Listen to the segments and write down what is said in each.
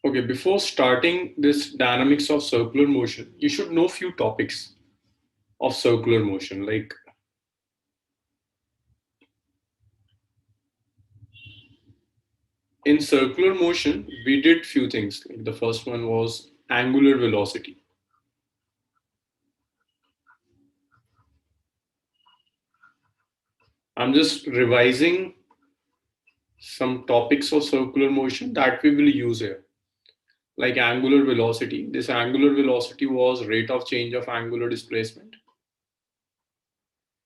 Okay, before starting this dynamics of circular motion, you should know few topics of circular motion. Like in circular motion, we did few things. Like the first one was angular velocity. I'm just revising some topics of circular motion that we will use here. Like angular velocity. This angular velocity was rate of change of angular displacement.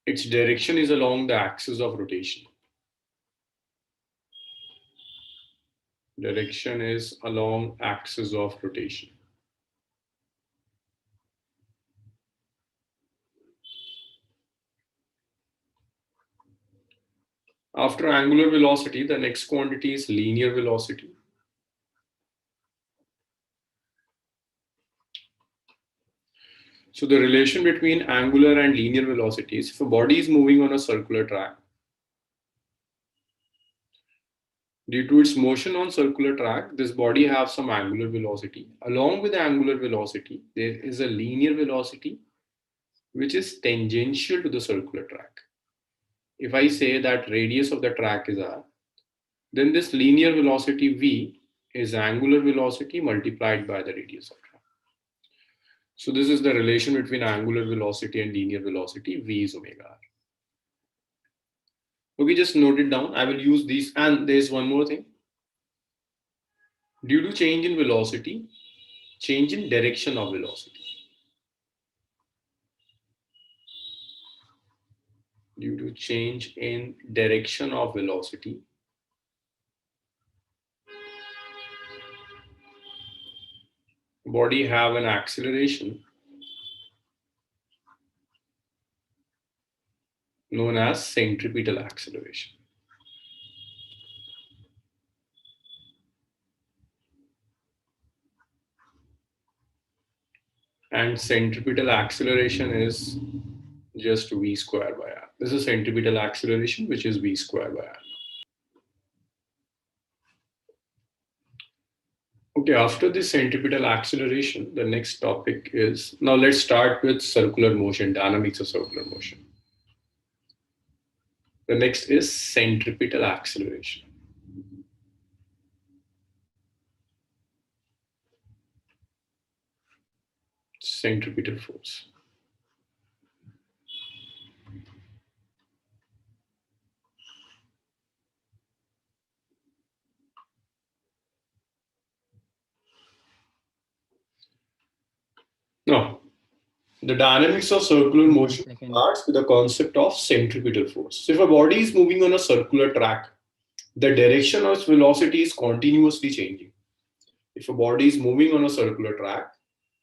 Its direction is along the axis of rotation. Direction is along axis of rotation. After angular velocity, the next quantity is linear velocity. So the relation between angular and linear velocities, if a body is moving on a circular track, due to its motion on circular track, this body has some angular velocity. Along with the angular velocity, there is a linear velocity which is tangential to the circular track. If I say that radius of the track is r, then this linear velocity v is angular velocity multiplied by the radius of track. So this is the relation between angular velocity and linear velocity, v is omega r. Okay, just note it down. I will use these, and there's one more thing. Due to change in velocity, change in direction of velocity. Due to change in direction of velocity, body have an acceleration known as centripetal acceleration. And centripetal acceleration is just v square by r. This is centripetal acceleration, which is v square by r. Okay, after this centripetal acceleration, the next topic is, now let's start with circular motion, dynamics of circular motion. The next is centripetal acceleration. Centripetal force. Now, the dynamics of circular motion starts with the concept of centripetal force. So if a body is moving on a circular track, the direction of its velocity is continuously changing. If a body is moving on a circular track,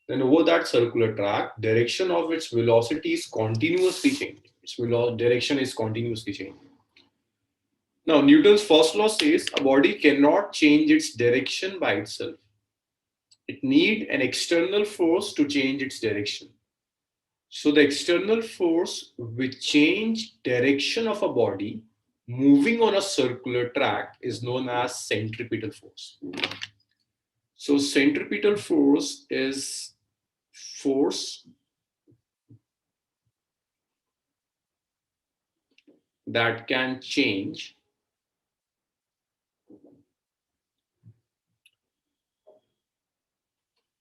then over that circular track, direction of its velocity is continuously changing. Its direction is continuously changing. Now, Newton's first law says a body cannot change its direction by itself. It needs an external force to change its direction. So the external force which change direction of a body moving on a circular track is known as centripetal force. So centripetal force is force that can change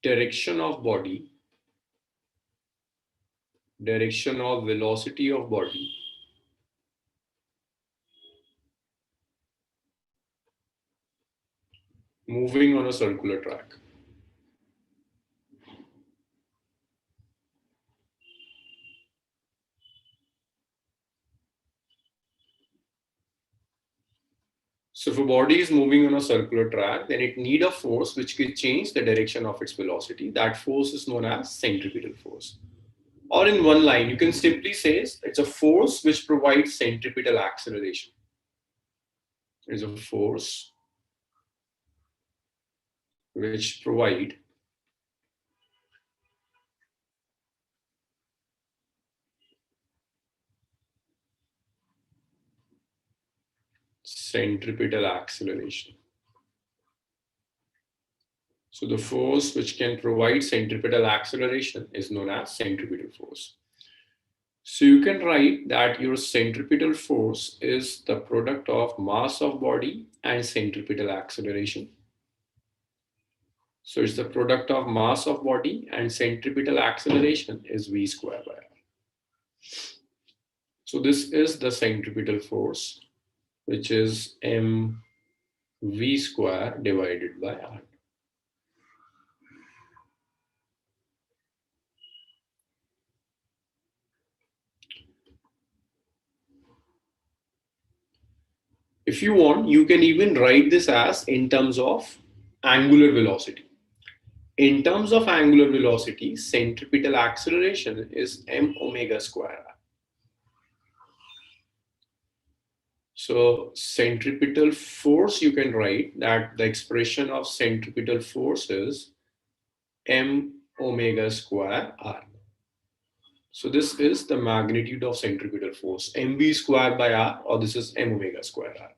direction of body, direction of velocity of body moving on a circular track. So if a body is moving on a circular track, then it needs a force which can change the direction of its velocity. That force is known as centripetal force. Or in one line, you can simply say it's a force which provides centripetal acceleration. It's a force which provides centripetal acceleration. So the force which can provide centripetal acceleration is known as centripetal force. So you can write that your centripetal force is the product of mass of body and centripetal acceleration. So it's the product of mass of body and centripetal acceleration is v square by r. So this is the centripetal force, which is mv square divided by r. If you want, you can even write this as in terms of angular velocity. In terms of angular velocity, centripetal acceleration is m omega square. So centripetal force, you can write that the expression of centripetal force is m omega square r. So this is the magnitude of centripetal force, mv square by r, or this is m omega square r.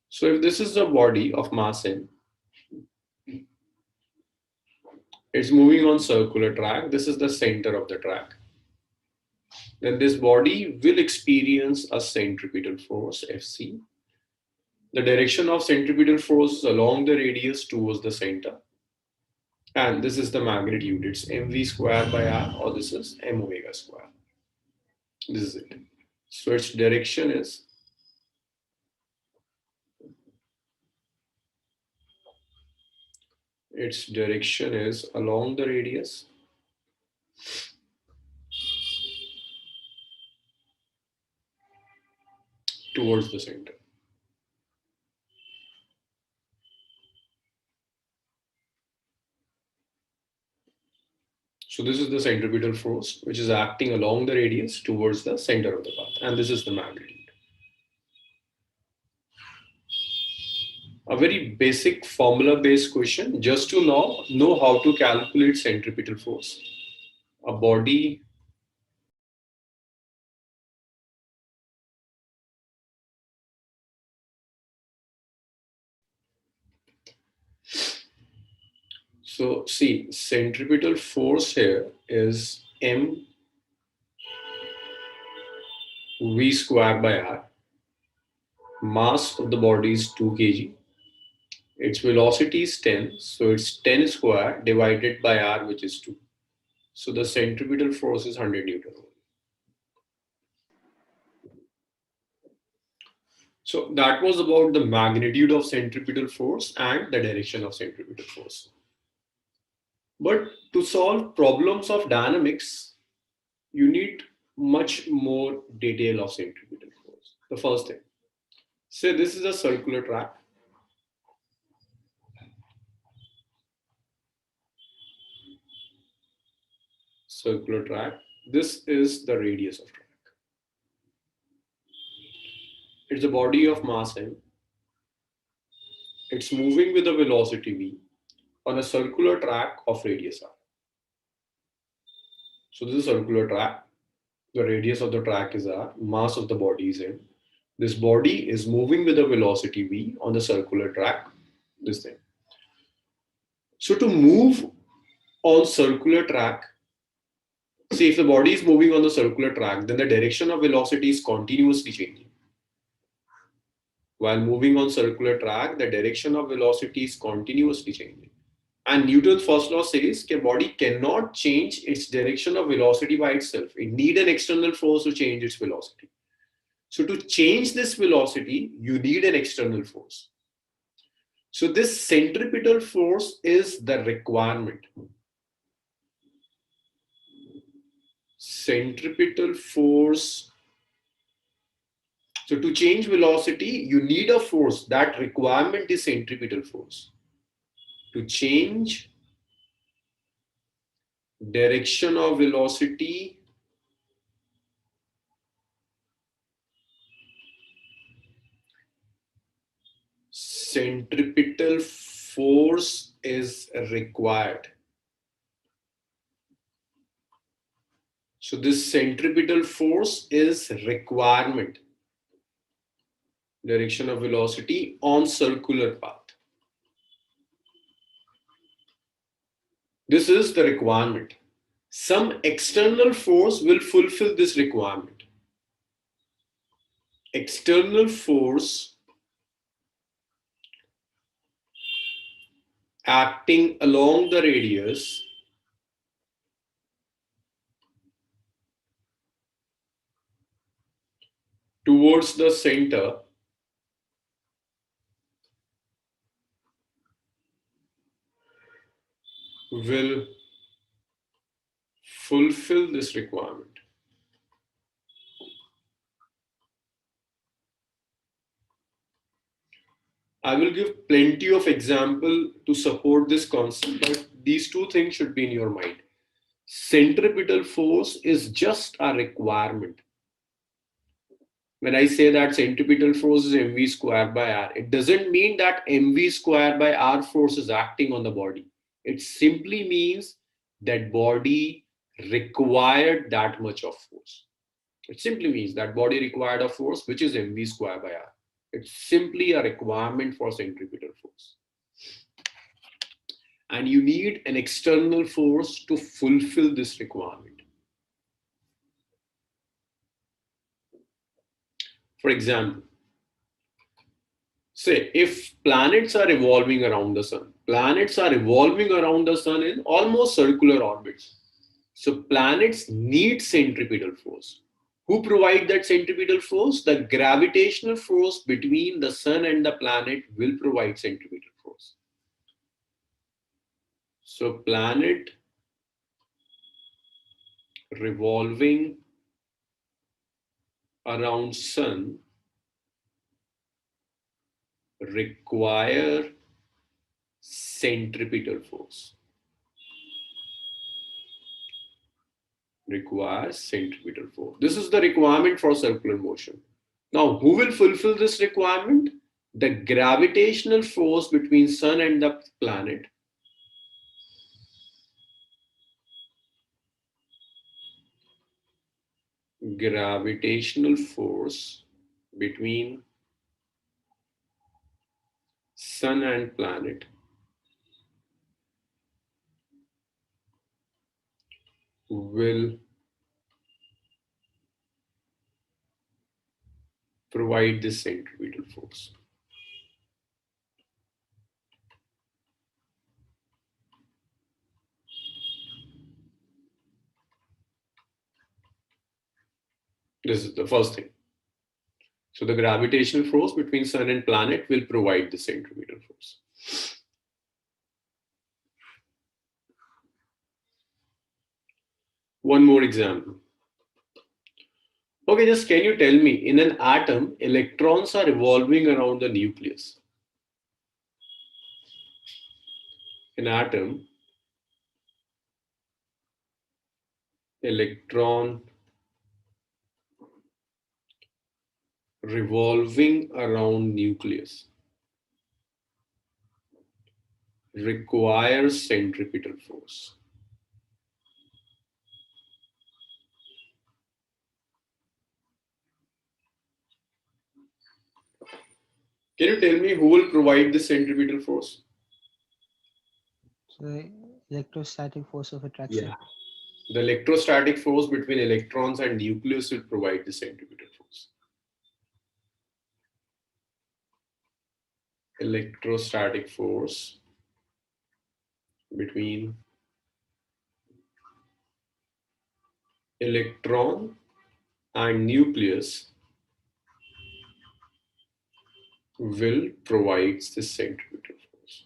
So if this is the body of mass m, it's moving on circular track. This is the center of the track. Then this body will experience a centripetal force, Fc. The direction of centripetal force is along the radius towards the center. And this is the magnitude. It's mv square by r, or this is m omega square. This is it. So its direction is along the radius towards the center. So this is the centripetal force, which is acting along the radius towards the center of the path. And this is the magnitude. A very basic formula-based question, just to know how to calculate centripetal force. A body So see, centripetal force here is m v square by r. Mass of the body is 2 kg. Its velocity is 10, so it's 10 square divided by r, which is 2. So the centripetal force is 100 Newton. So that was about the magnitude of centripetal force and the direction of centripetal force. But to solve problems of dynamics, you need much more detail of centripetal force. The first thing, say this is a circular track. Circular track. This is the radius of track. It's a body of mass m. It's moving with a velocity v on a circular track of radius r. So this is a circular track. The radius of the track is r. Mass of the body is m. This body is moving with a velocity v on the circular track. This thing. So to move on circular track, see if the body is moving on the circular track, then the direction of velocity is continuously changing. While moving on circular track, the direction of velocity is continuously changing. And Newton's first law says that a body cannot change its direction of velocity by itself. It needs an external force to change its velocity. So to change this velocity, you need an external force. So this centripetal force is the requirement. Centripetal force. So to change velocity, you need a force. That requirement is centripetal force. To change direction of velocity, centripetal force is required. So this centripetal force is requirement. Direction of velocity on circular path. This is the requirement. Some external force will fulfill this requirement. External force acting along the radius towards the center will fulfill this requirement. I will give plenty of example to support this concept, but these two things should be in your mind. Centripetal force is just a requirement. When I say that centripetal force is mv squared by r, it doesn't mean that mv squared by r force is acting on the body. It simply means that body required that much of force. It simply means that body required a force which is mv squared by r. It's simply a requirement for centripetal force. And you need an external force to fulfill this requirement. For example, say if planets are revolving around the sun, planets are revolving around the sun in almost circular orbits. So planets need centripetal force. Who provide that centripetal force? The gravitational force between the sun and the planet will provide centripetal force. So planet revolving around sun require centripetal force. Requires centripetal force. This is the requirement for circular motion. Now, who will fulfill this requirement? The gravitational force between sun and the planet gravitational force between sun and planet will provide this centripetal force. This is the first thing. So the gravitational force between sun and planet will provide the centripetal force. One more example. Okay, just can you tell me, in an atom, electrons are revolving around the nucleus. An atom, electron revolving around nucleus requires centripetal force. Can you tell me who will provide the centripetal force? So the electrostatic force of attraction. Yeah. The electrostatic force between electrons and nucleus will provide the centripetal force. Electrostatic force between electron and nucleus will provide the centripetal force.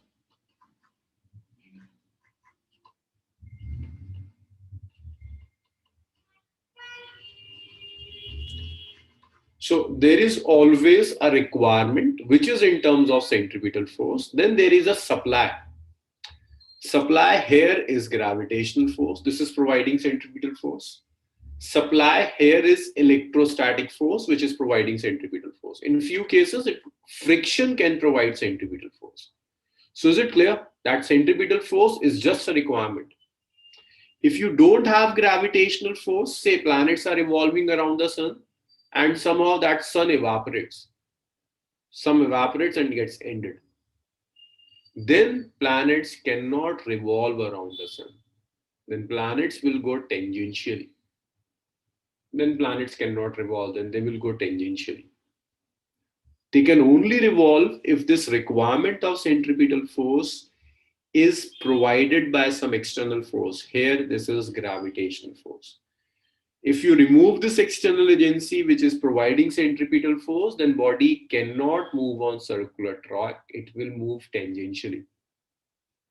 So there is always a requirement which is in terms of centripetal force. Then there is a supply. Supply here is gravitational force. This is providing centripetal force. Supply here is electrostatic force, which is providing centripetal force. In few cases, friction can provide centripetal force. So is it clear that centripetal force is just a requirement? If you don't have gravitational force, say planets are revolving around the sun, and somehow that sun evaporates. Some evaporates and gets ended. then planets cannot revolve around the sun. Then planets will go tangentially. Then planets cannot revolve, then they will go tangentially. They can only revolve if this requirement of centripetal force is provided by some external force. Here, this is gravitational force. If you remove this external agency which is providing centripetal force, then body cannot move on circular track. It will move tangentially.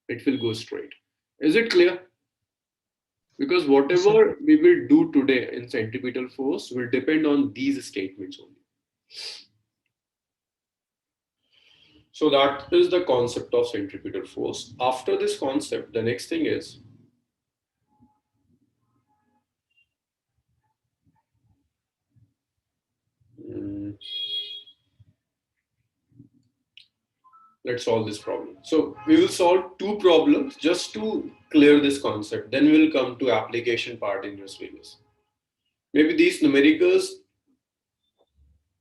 It will go straight. Is it clear? Because Yes, sir. whatever we will do today in centripetal force will depend on these statements only. So that is the concept of centripetal force. After this concept, the next thing is let's solve this problem. So we will solve two problems just to clear this concept. Then we will come to application part in your syllabus. Maybe these numericals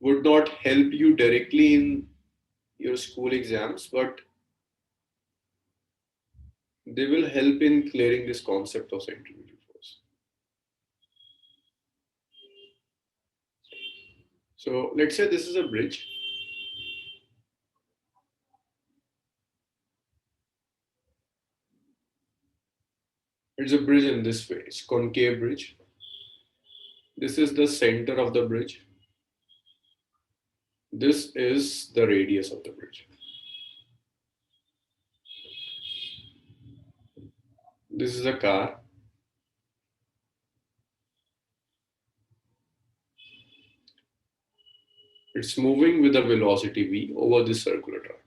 would not help you directly in your school exams, but they will help in clearing this concept of centripetal force. So let's say this is a bridge. It's a bridge in this way. It's concave bridge. This is the center of the bridge. This is the radius of the bridge. This is a car. It's moving with a velocity v over this circular track.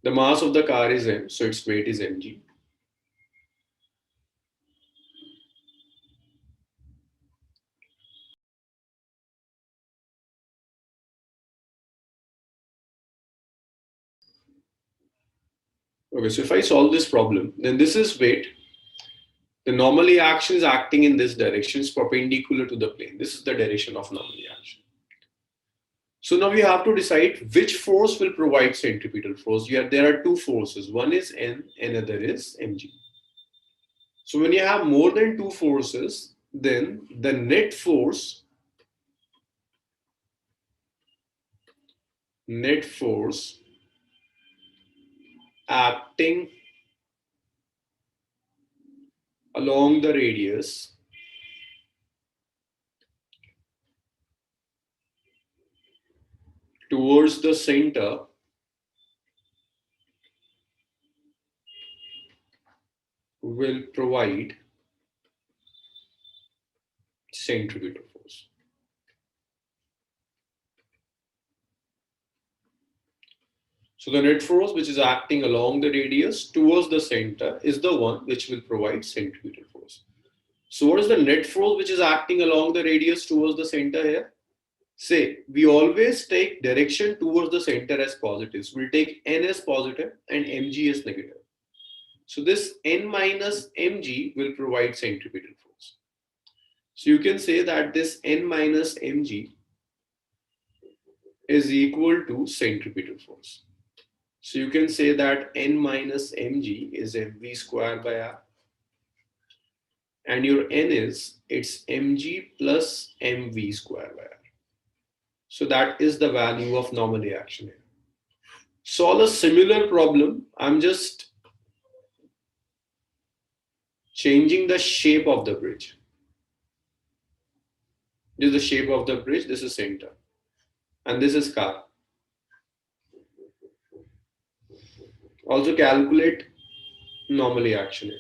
The mass of the car is m, so its weight is mg. Okay, so if I solve this problem, then this is weight. The normally action is acting in this direction, is perpendicular to the plane. This is the direction of normally action. So now we have to decide which force will provide centripetal force. There are two forces. One is N, another is mg. So when you have more than two forces, then the net force acting along the radius towards the center will provide centripetal force. So the net force which is acting along the radius towards the center is the one which will provide centripetal force. So what is the net force which is acting along the radius towards the center here? Say, we always take direction towards the center as positives. We'll take N as positive and mg as negative. So this N minus mg will provide centripetal force. So you can say that this N minus mg is equal to centripetal force. So you can say that N minus mg is mv square by r. And your N it's mg plus mv square by r. So that is the value of normally action here. Solve a similar problem. I'm just changing the shape of the bridge. This is the shape of the bridge. This is center. And this is car. Also calculate normally action here.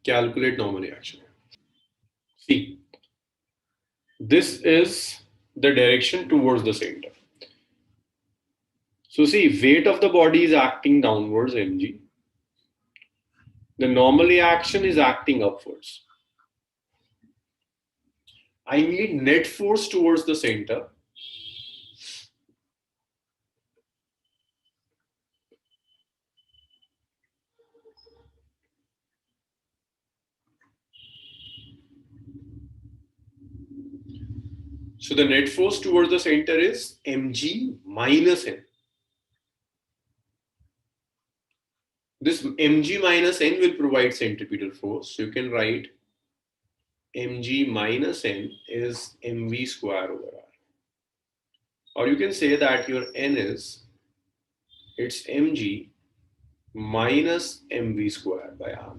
Calculate normally action. See, this is the direction towards the center. So see, weight of the body is acting downwards, mg. The normally action is acting upwards. I need net force towards the center. So the net force towards the center is mg minus n. This mg minus n will provide centripetal force. So you can write mg minus n is mv square over r. Or you can say that your n is, it's mg minus mv square by r.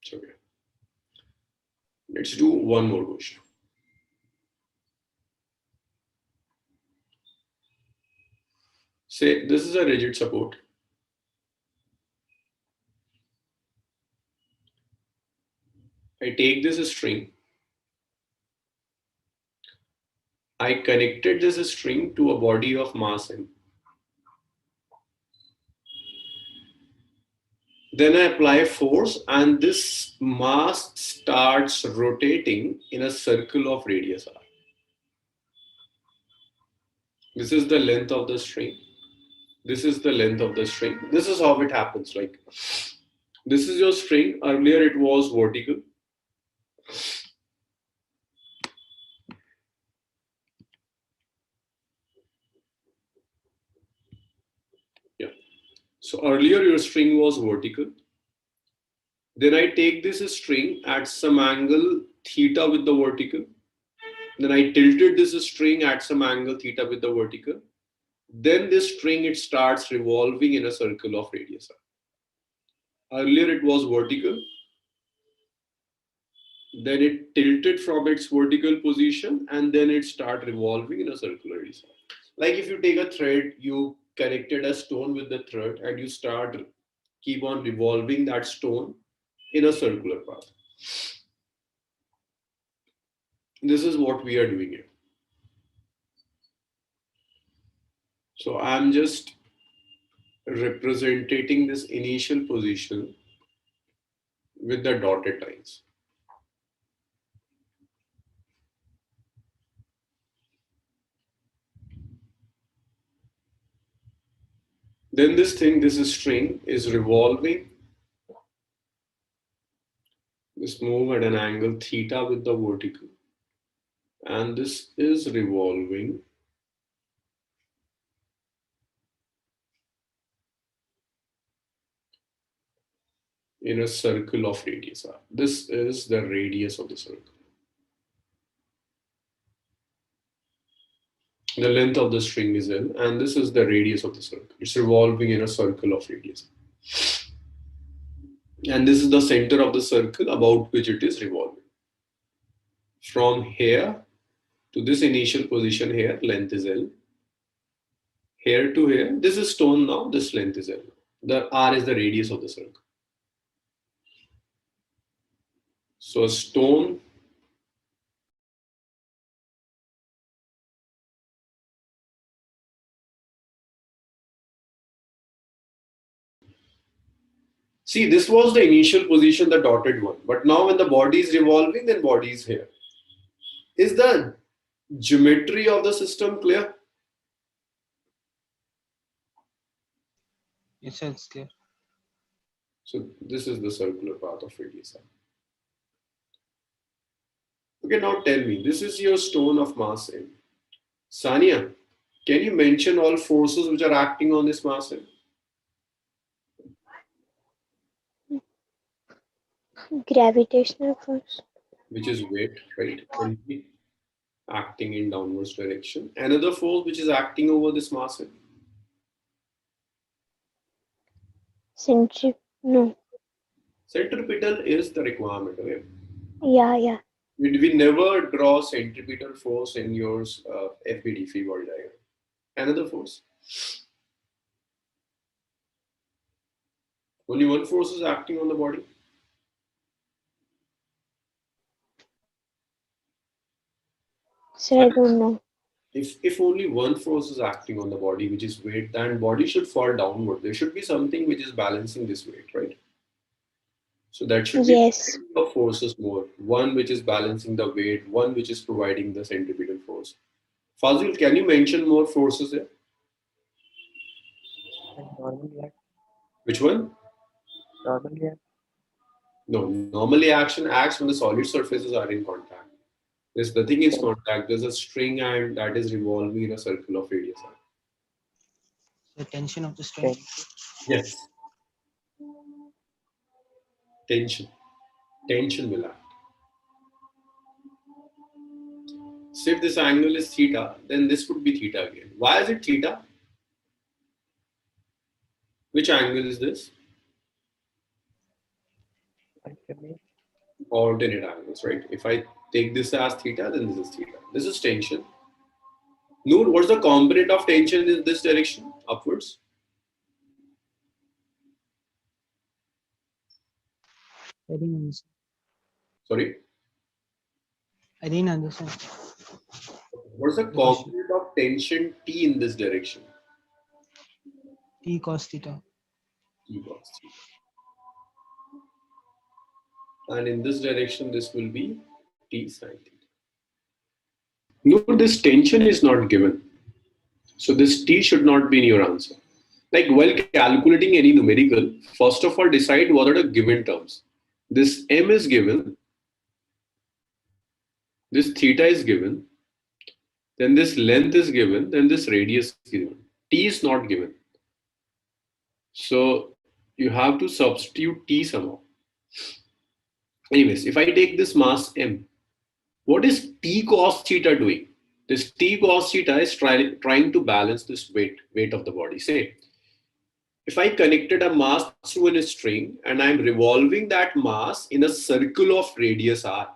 So okay. Let's do one more question. Say this is a rigid support. I take this string. I connected this string to a body of mass m. Then I apply force and this mass starts rotating in a circle of radius r. This is the length of the string. This is the length of the string. This is how it happens. Like this is your string. Earlier it was vertical. Yeah. So earlier your string was vertical. Then I take this string at some angle theta with the vertical. Then I tilted this string at some angle theta with the vertical. Then this string, it starts revolving in a circle of radius r. Earlier it was vertical. Then it tilted from its vertical position and then it started revolving in a circular radius r. Like if you take a thread, you connected a stone with the thread and you keep on revolving that stone in a circular path. This is what we are doing here. So I'm just representing this initial position with the dotted lines. Then this string is revolving. This move at an angle theta with the vertical. And this is revolving in a circle of radius r. This is the radius of the circle. The length of the string is L, and this is the radius of the circle. It's revolving in a circle of radius. And this is the center of the circle about which it is revolving. From here to this initial position here, length is L. Here to here, this is stone now, this length is L. The R is the radius of the circle. So a stone see, this was the initial position, the dotted one. But now when the body is revolving, then body is here. Is the geometry of the system clear? Yes, sir, it's clear. So this is the circular path of radius r. Okay, now tell me, this is your stone of mass m. Sania, can you mention all forces which are acting on this mass m? Gravitational force. Which is weight, right? Acting in downwards direction. Another force which is acting over this mass m. No. Centripetal is the requirement, okay? Yeah. We never draw centripetal force in your FBD free body diagram. Another force. Only one force is acting on the body. Sir, I don't know. If only one force is acting on the body, which is weight, then body should fall downward. There should be something which is balancing this weight, right? So that should be Yes. of forces more. One which is balancing the weight, one which is providing the centripetal force. Fazil, can you mention more forces there? Normal Lect. Which one? Normal Lect. No, normally action acts when the solid surfaces are in contact. There's nothing in contact. There's a string and that is revolving in a circle of radius r. The tension of the string. Yes. Tension. Tension will act. So if this angle is theta, then this would be theta again. Why is it theta? Which angle is this? Alternate angles, right? If I take this as theta, then this is theta. This is tension. Note what's the component of tension in this direction? Upwards. I didn't understand. Sorry. I didn't understand. What's the The question. component of tension T in this direction? T cos theta. T cos theta. And in this direction, this will be T sin theta. Note this tension is not given. So this T should not be in your answer. Like while calculating any numerical, first of all decide what are the given terms. This M is given, this theta is given, then this length is given, then this radius is given. T is not given. So you have to substitute T somehow. Anyways, if I take this mass M, what is T cos theta doing? This T cos theta is trying to balance this weight of the body. Say, if I connected a mass through a string and I'm revolving that mass in a circle of radius r,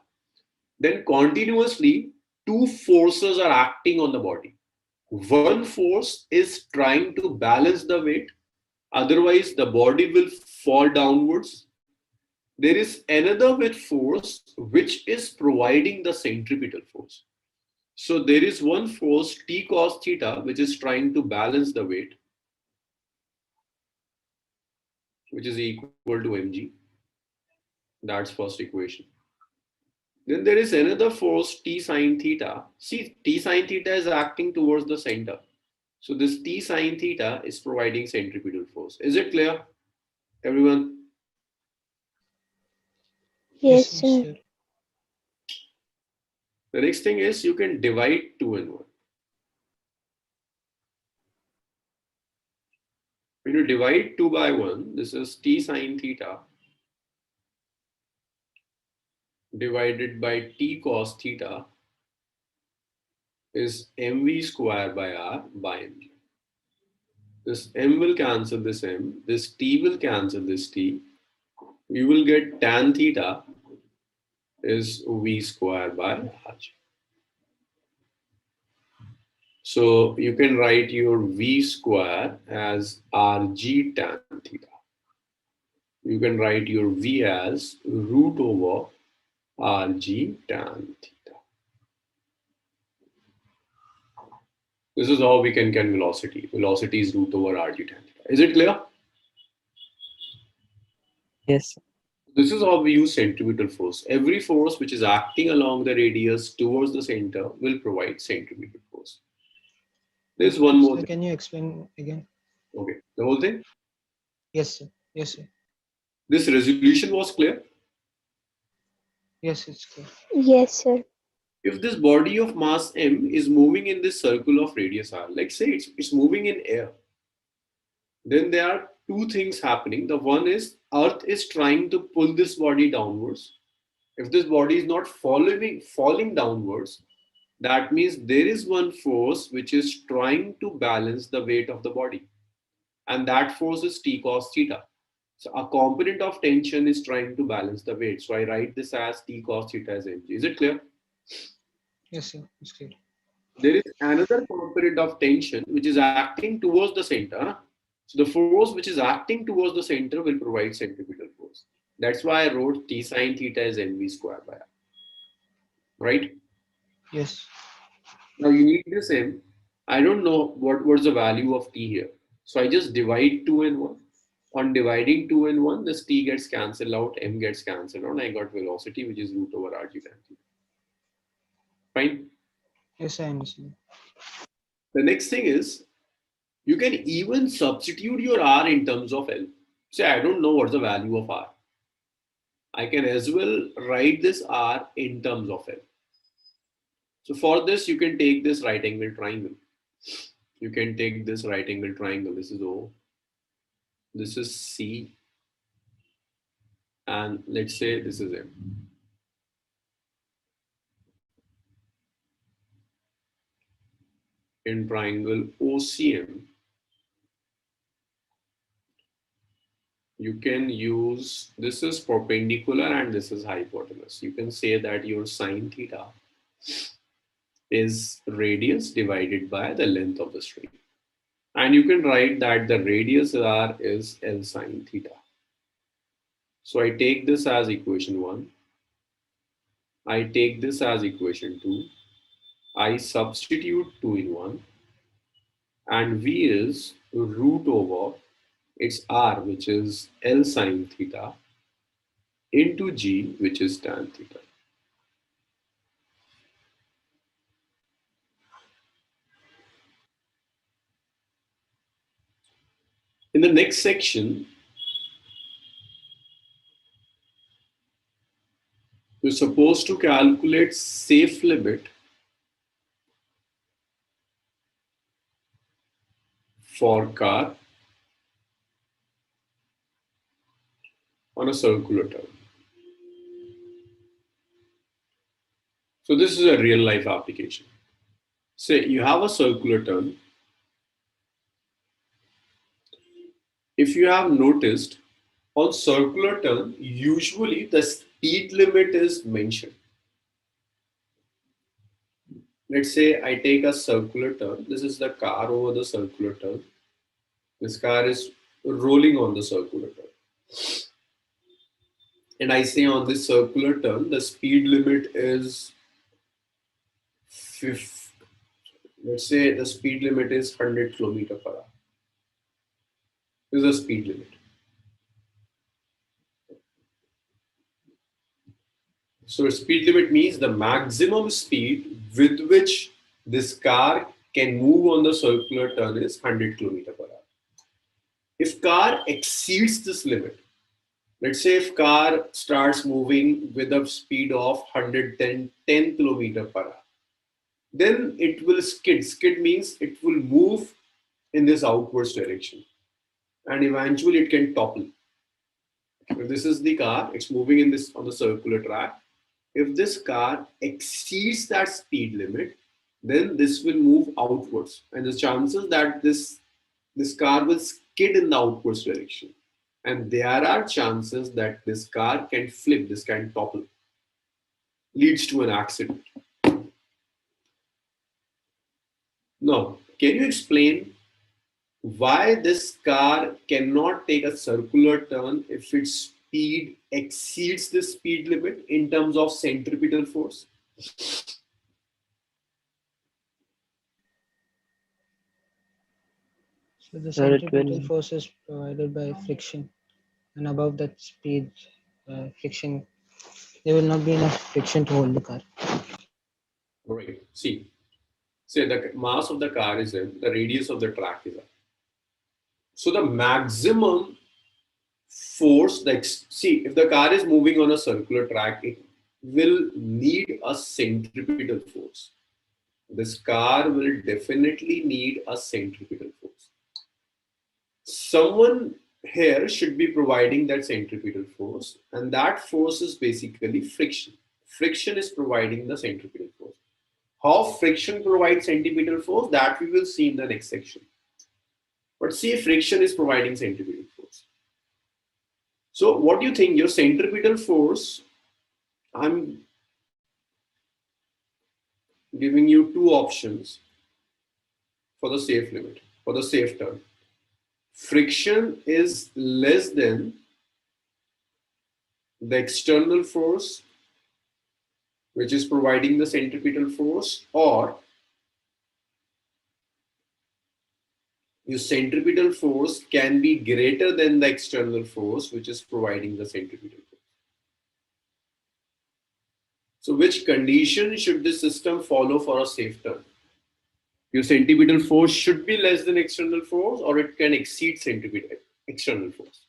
then continuously two forces are acting on the body. One force is trying to balance the weight, otherwise the body will fall downwards. There is another with force which is providing the centripetal force. So there is one force T cos theta which is trying to balance the weight, which is equal to mg. That's first equation. Then there is another force T sin theta. See, T sin theta is acting towards the center. So this T sin theta is providing centripetal force. Is it clear, everyone? Yes, sir. The next thing is you can divide 2 and 1. When you divide 2 by 1, this is T sin theta divided by T cos theta is mv square by r by mg. This m will cancel this m, this t will cancel this t. You will get tan theta is v square by rg. So you can write your v square as rg tan theta. You can write your v as root over rg tan theta. This is how we can get velocity. Velocity is root over rg tan theta. Is it clear? Yes. This is how we use centripetal force. Every force which is acting along the radius towards the center will provide centripetal force. There's one more thing. Can you explain again? Okay, the whole thing? Yes, sir. Yes, sir. This resolution was clear? Yes, it's clear. Yes, sir. If this body of mass m is moving in this circle of radius r, like say it's moving in air, then there are two things happening. The one is Earth is trying to pull this body downwards. If this body is not falling downwards, that means there is one force which is trying to balance the weight of the body. And that force is T cos theta. So a component of tension is trying to balance the weight. So I write this as T cos theta as mg. Is it clear? Yes, sir. It's clear. There is another component of tension which is acting towards the center. So the force which is acting towards the center will provide centripetal force. That's why I wrote T sin theta as mv square by r. Right? Yes. Now you need this m. I don't know what's the value of t here. So I just divide 2 and 1. On dividing 2 and 1, this t gets cancelled out, m gets cancelled out. I got velocity which is root over rg tan theta. Fine? Yes, I understand. The next thing is, you can even substitute your r in terms of L. Say, I don't know what's the value of r. I can as well write this R in terms of L. So for this, you can take this right angle triangle. You can take this right angle triangle. This is O. This is C. And let's say this is M. In triangle OCM, you can use, this is perpendicular and this is hypotenuse. You can say that your sine theta is radius divided by the length of the string. And you can write that the radius R is L sine theta. So I take this as equation 1. I take this as equation 2. I substitute 2 in 1. And V is root over its R, which is L sine theta, into G, which is tan theta. In the next section, you're supposed to calculate safe limit for car on a circular turn. So this is a real life application. Say you have a circular turn. If you have noticed, on circular turn, usually the speed limit is mentioned. Let's say I take a circular turn. This is the car over the circular turn. This car is rolling on the circular turn. And I say on this circular turn, the speed limit is 50. Let's say the speed limit is 100 km per hour. This is the speed limit. So speed limit means the maximum speed with which this car can move on the circular turn is 100 km per hour. If car exceeds this limit, let's say if car starts moving with a speed of 110 km per hour, then it will skid. Skid means it will move in this outwards direction and eventually it can topple. If this is the car, it's moving in this on the circular track. If this car exceeds that speed limit, then this will move outwards, and the chances that this car will skid in the outwards direction, and there are chances that this car can flip, this can topple, leads to an accident. Now, can you explain why this car cannot take a circular turn if its speed exceeds the speed limit in terms of centripetal force? So the centripetal force is provided by friction, and above that speed friction, there will not be enough friction to hold the car. All right. See, say the mass of the car is M, the radius of the track is R. So the maximum force that, see, if the car is moving on a circular track, it will need a centripetal force. This car will definitely need a centripetal force. Someone here should be providing that centripetal force, and that force is basically friction. Friction is providing the centripetal force. How friction provides centripetal force, that we will see in the next section. But see, friction is providing centripetal force. So what do you think? Your centripetal force, I'm giving you two options for the safe limit, for the safe turn. Friction is less than the external force, which is providing the centripetal force, or your centripetal force can be greater than the external force, which is providing the centripetal force. So which condition should the system follow for a safe turn? Your centripetal force should be less than external force, or it can exceed centripetal external force.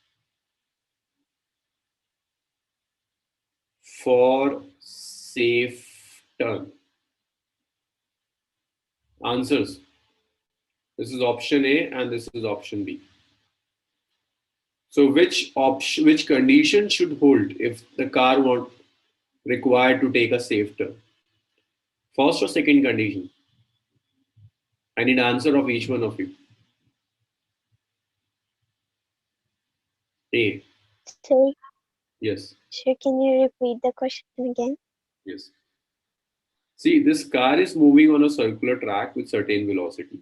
for safe turn? Answers. This is option A and this is option B. So which condition should hold if the car required to take a safe turn? First or second condition? I need answer of each one of you. A. Sir, Yes. sir, can you repeat the question again? Yes. See, this car is moving on a circular track with certain velocity.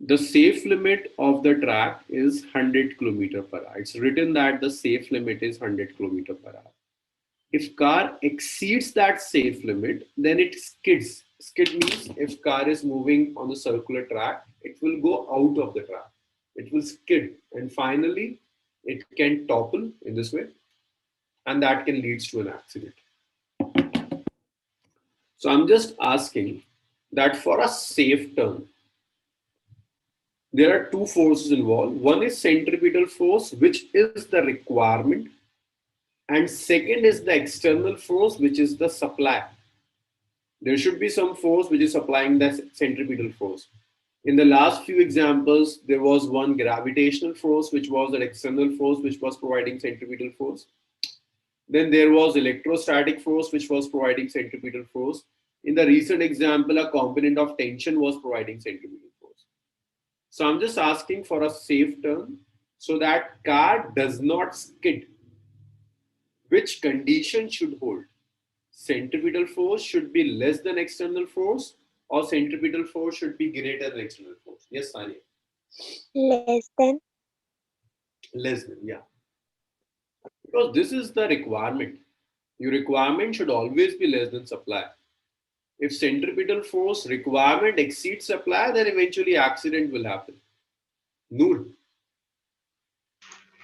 The safe limit of the track is 100 km per hour. It's written that the safe limit is 100 km per hour. If car exceeds that safe limit, then it skids. Skid means if car is moving on the circular track, it will go out of the track. It will skid and finally it can topple in this way and that can lead to an accident. So I'm just asking that for a safe turn, there are two forces involved. One is centripetal force, which is the requirement, and second is the external force, which is the supply. There should be some force which is applying the centripetal force. In the last few examples, there was one gravitational force, which was an external force, which was providing centripetal force. Then there was electrostatic force, which was providing centripetal force. In the recent example, a component of tension was providing centripetal force. So I'm just asking for a safe turn so that car does not skid. Which condition should hold? Centripetal force should be less than external force or centripetal force should be greater than external force? Yes, Sania. Less than. Less than, yeah. Because this is the requirement. Your requirement should always be less than supply. If centripetal force requirement exceeds supply, then eventually accident will happen. Noor.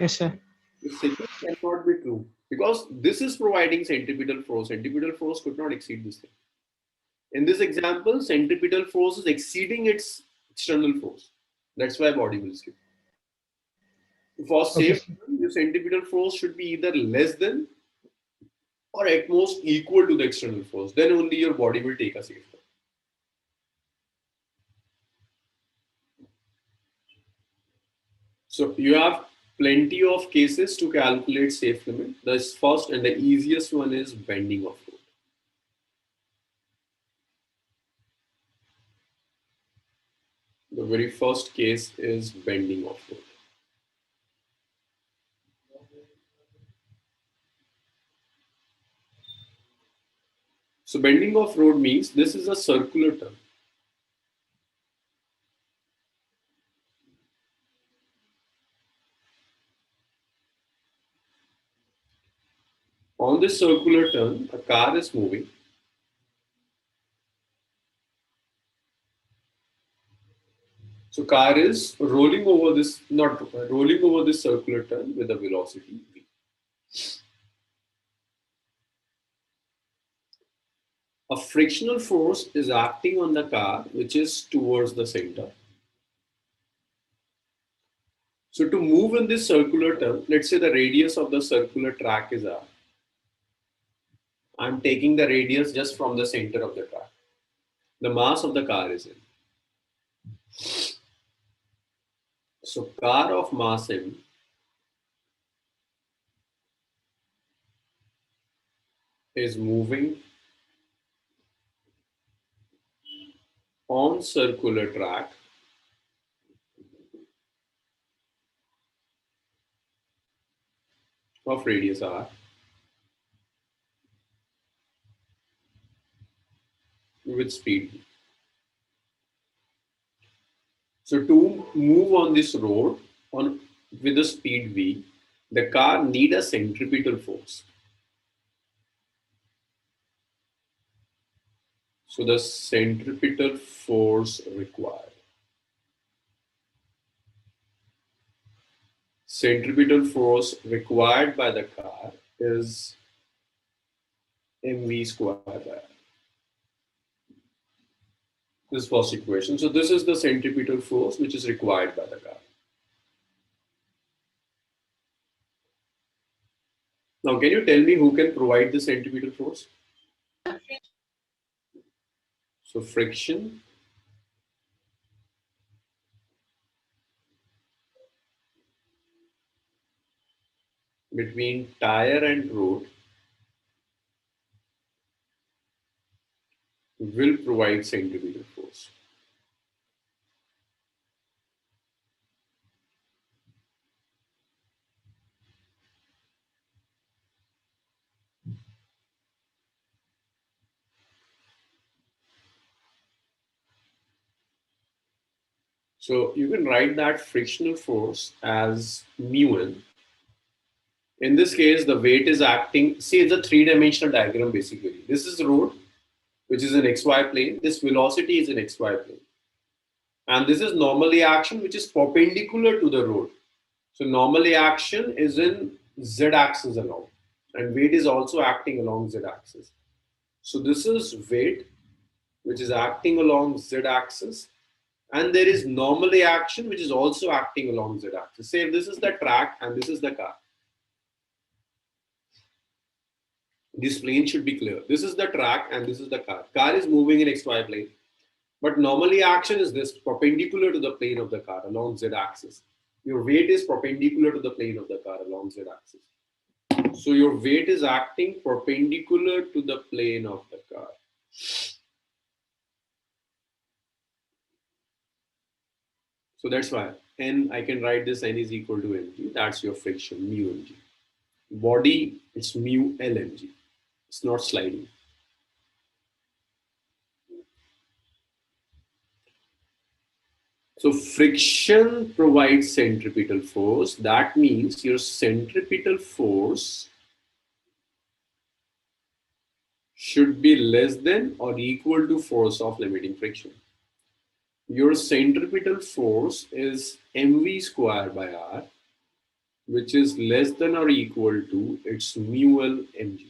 Yes, sir. The second cannot be true because this is providing centripetal force. Centripetal force could not exceed this thing. In this example, centripetal force is exceeding its external force. That's why body will skip. For Okay, safe, sir. your centripetal force should be either less than or at most equal to the external force. Then only your body will take a safe turn. So you have plenty of cases to calculate safe limit. The first and the easiest one is bending of road. The very first case is bending of road. So bending of road means this is a circular turn. On this circular turn, a car is moving. So car is rolling over this, not rolling over this circular turn with a velocity v. A frictional force is acting on the car which is towards the center. So to move in this circular turn, let's say the radius of the circular track is r. I'm taking the radius just from the center of the track. The mass of the car is in. So car of mass m is moving on circular track of radius r with speed v. So to move on this road with a speed v, the car need a centripetal force. So the centripetal force required. Centripetal force required by the car is mv square by r. This first equation. So this is the centripetal force which is required by the car. Now, can you tell me who can provide the centripetal force? So friction between tire and road will provide centripetal force. So you can write that frictional force as mu n. In this case, the weight is acting. See, it's a three-dimensional diagram basically. This is road, which is an xy plane. This velocity is an xy plane. And this is normally action, which is perpendicular to the road. So normally action is in z-axis along. And weight is also acting along z-axis. So this is weight, which is acting along z-axis. And there is normally action, which is also acting along z-axis. Say if this is the track and this is the car. This plane should be clear. This is the track and this is the car. Car is moving in xy plane. But normally action is this, perpendicular to the plane of the car along z-axis. Your weight is perpendicular to the plane of the car along z-axis. So your weight is acting perpendicular to the plane of the car. So that's why N, I can write this N is equal to mg. That's your friction, mu mg. Body, it's mu L mg. It's not sliding. So friction provides centripetal force. That means your centripetal force should be less than or equal to force of limiting friction. Your centripetal force is mv square by r, which is less than or equal to its mu L mg.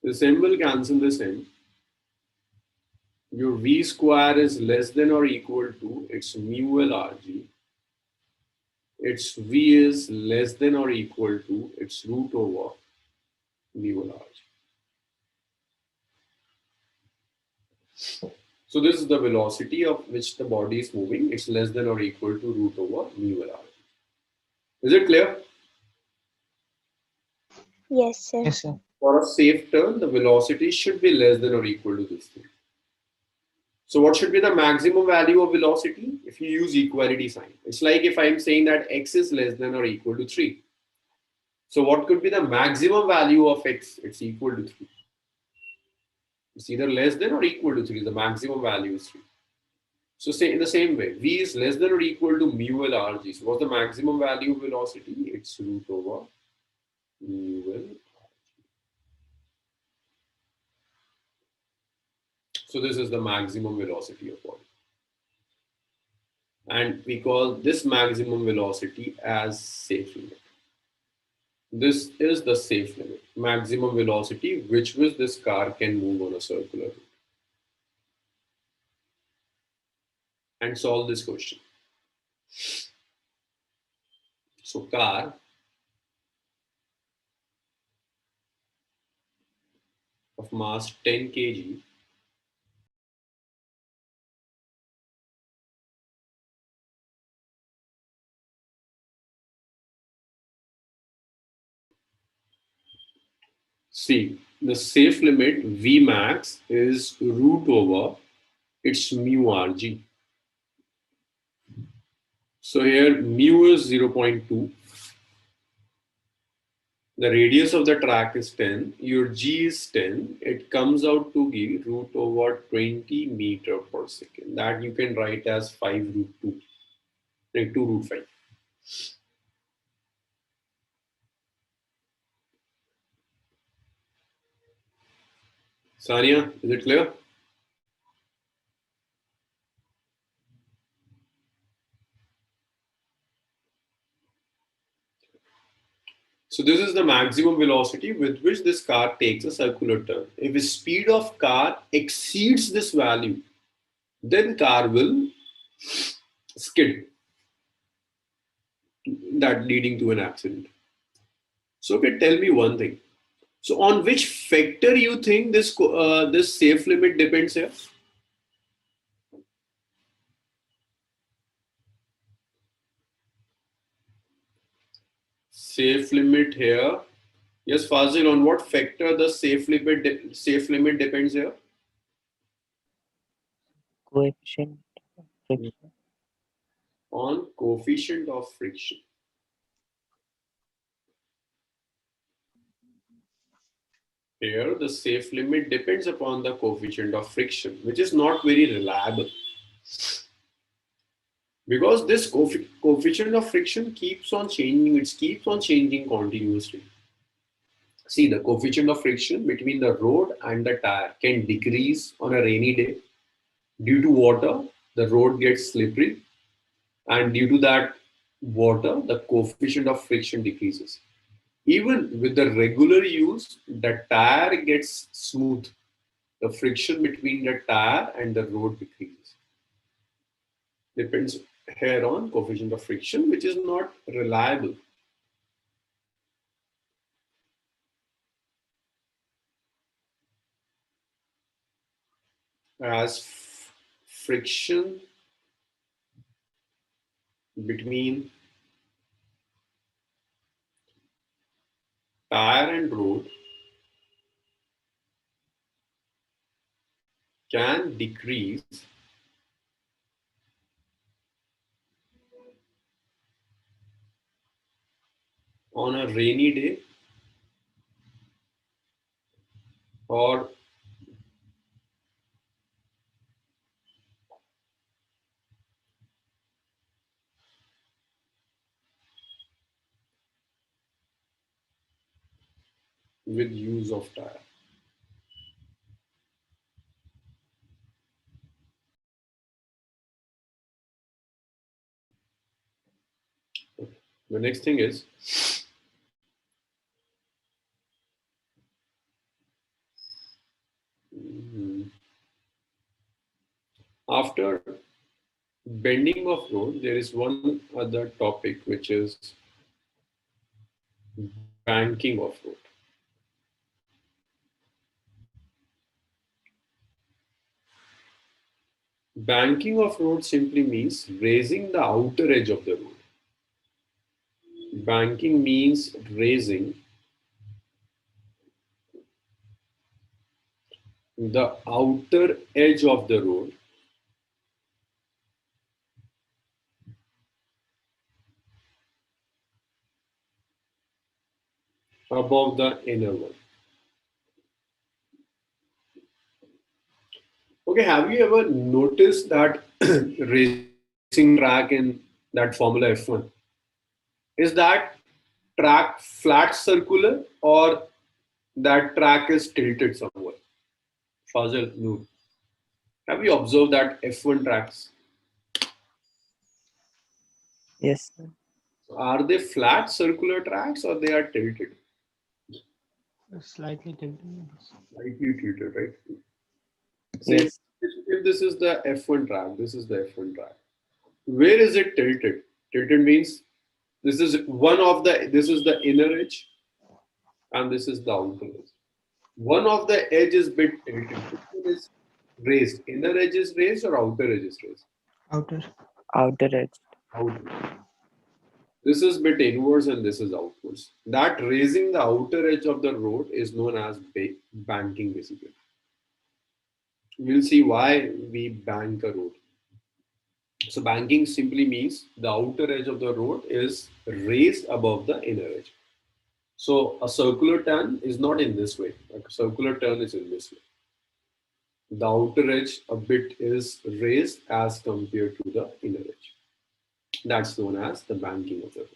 This m will cancel this m. Your v square is less than or equal to its mu L rg. Its v is less than or equal to its root over mu L rg. So this is the velocity of which the body is moving. It's less than or equal to root over mu L rg. Is it clear? Yes, sir. Yes, sir. For a safe turn, the velocity should be less than or equal to this thing. So what should be the maximum value of velocity? If you use equality sign. It's like if I'm saying that x is less than or equal to 3. So what could be the maximum value of x? It's equal to 3. It's either less than or equal to 3. The maximum value is 3. So say in the same way, v is less than or equal to mu L rg. So what's the maximum value of velocity? It's root over mu L. So this is the maximum velocity of body. And we call this maximum velocity as safe limit. This is the safe limit, maximum velocity, which with this car can move on a circular route. And solve this question. So car of mass 10 kg see the safe limit V max is root over its mu rg. So here mu is 0.2. The radius of the track is 10. Your g is 10. It comes out to be root over 20 meter per second. That you can write as 5 root 2. Like 2 root 5. Sania, is it clear? So this is the maximum velocity with which this car takes a circular turn. If the speed of car exceeds this value, then car will skid, that leading to an accident. So, okay, tell me one thing. So, on which factor you think this safe limit depends here? Safe limit here. Yes, Fazil, on what factor the safe limit depends here? Coefficient of friction. On coefficient of friction. Here, the safe limit depends upon the coefficient of friction, which is not very reliable. Because this coefficient of friction keeps on changing, it keeps on changing continuously. See, the coefficient of friction between the road and the tire can decrease on a rainy day. Due to water, the road gets slippery, and due to that water, the coefficient of friction decreases. Even with the regular use, the tire gets smooth. The friction between the tire and the road decreases. Depends here on coefficient of friction, which is not reliable. As friction between tire and road can decrease on a rainy day or with use of tire. The next thing is after bending of road, there is one other topic which is banking of road. Banking of road simply means raising the outer edge of the road. Banking means raising the outer edge of the road above the inner one. Okay, have you ever noticed that racing track in that Formula F1? Is that track flat circular or that track is tilted somewhere? Fazil, Noor. Have you observed that F1 tracks? Yes, sir. Are they flat circular tracks or they are tilted? Slightly tilted. Slightly tilted, right? Say Yes. if this is the F1 track, this is the F1 track. Where is it tilted? Tilted means this is this is the inner edge and this is the outer edge. One of the edge is bit tilted. Which one is raised? Inner edge is raised or outer edge is raised? Outer. Outer edge. Outer. This is bit inwards and this is outwards. That raising the outer edge of the road is known as banking basically. We'll see why we bank a road. So banking simply means the outer edge of the road is raised above the inner edge. So a circular turn is not in this way. A circular turn is in this way. The outer edge a bit is raised as compared to the inner edge. That's known as the banking of the road.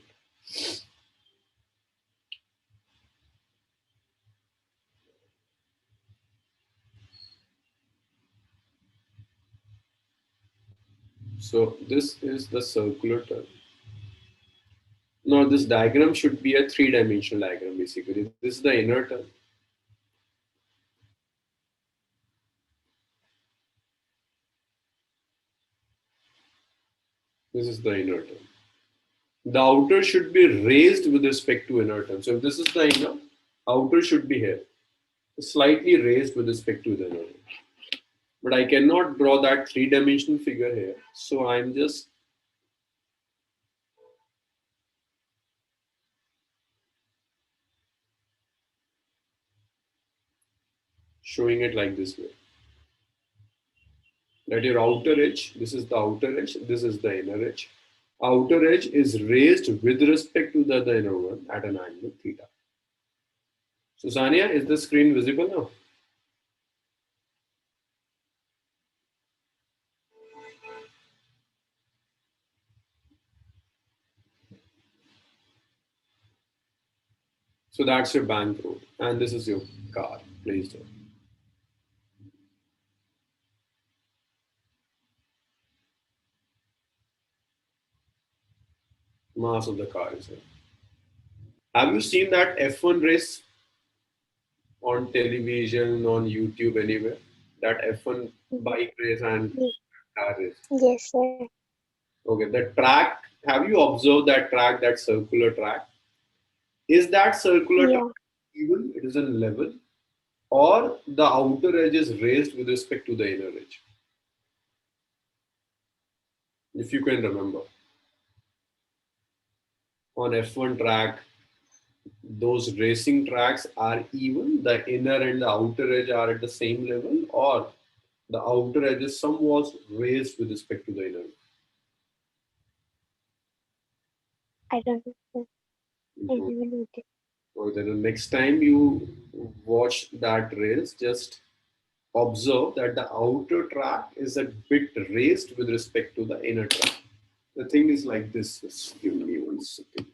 So this is the circular turn. Now this diagram should be a three-dimensional diagram basically. This is the inner turn. This is the inner turn. the outer should be raised with respect to inner term. So if this is the inner, outer should be here, slightly raised with respect to the inner. But I cannot draw that three-dimensional figure here. So I'm just showing it like this way. That your outer edge, this is the outer edge, this is the inner edge. Outer edge is raised with respect to the inner one at an angle theta. So Sania, is the screen visible now? So that's your bank road, and this is your car placed here. Mass of the car is here. Have you seen that F1 race on television, on YouTube, anywhere? That F1 bike race and car race. Yes, sir. Okay, the track, have you observed that track, that circular track? Is that circular Yeah. track even, it is in level, or the outer edge is raised with respect to the inner edge? If you can remember. On F1 track, those racing tracks are even, the inner and the outer edge are at the same level, or the outer edge is somewhat raised with respect to the inner edge? I don't know, sir. I Mhm. never noticed. So then the next time you watch that race, just observe that the outer track is a bit raised with respect to the inner track. The thing is like this. Just give me 1 second.